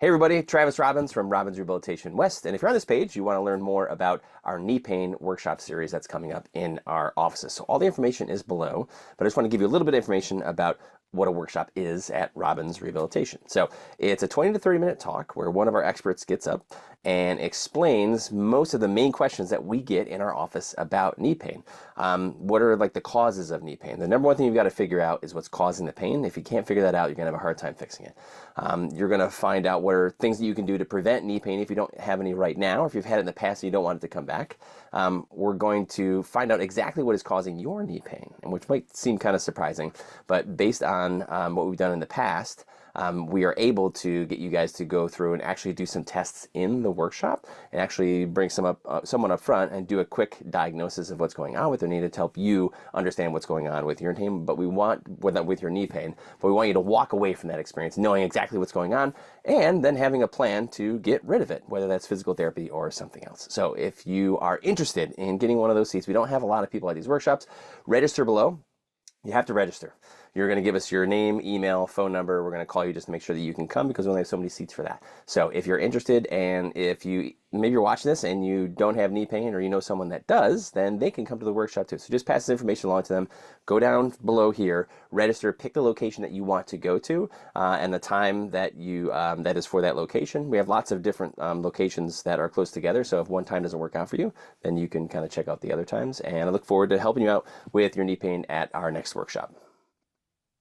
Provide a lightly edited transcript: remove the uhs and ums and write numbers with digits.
Hey everybody, Travis Robbins from Robbins Rehabilitation West. And if you're on this page, you want to learn more about our knee pain workshop series that's coming up in our offices. So all the information is below, but I just want to give you a little bit of information about what a workshop is at Robbins Rehabilitation. So it's a 20 to 30 minute talk where one of our experts gets up and explains most of the main questions that we get in our office about knee pain. What are like the causes of knee pain? The number one thing you've got to figure out is what's causing the pain. If you can't figure that out, you're going to have a hard time fixing it. You're going to find out what are things that you can do to prevent knee pain if you don't have any right now, or if you've had it in the past and you don't want it to come back. We're going to find out exactly what is causing your knee pain, which might seem kind of surprising, but based on what we've done in the past, we are able to get you guys to go through and actually do some tests in the workshop and actually bring someone up front and do a quick diagnosis of what's going on with their knee to help you understand what's going on with your pain. But we want with your knee pain, but we want you to walk away from that experience knowing exactly what's going on and then having a plan to get rid of it, whether that's physical therapy or something else. So if you are interested in getting one of those seats, we don't have a lot of people at these workshops. Register below. You have to register. You're going to give us your name, email, phone number. We're going to call you just to make sure that you can come because we only have so many seats for that. So if you're interested and if maybe you're watching this and you don't have knee pain or you know someone that does, then they can come to the workshop too. So just pass this information along to them. Go down below here, register, pick the location that you want to go to and the time that that is for that location. We have lots of different locations that are close together. So if one time doesn't work out for you, then you can kind of check out the other times. And I look forward to helping you out with your knee pain at our next workshop.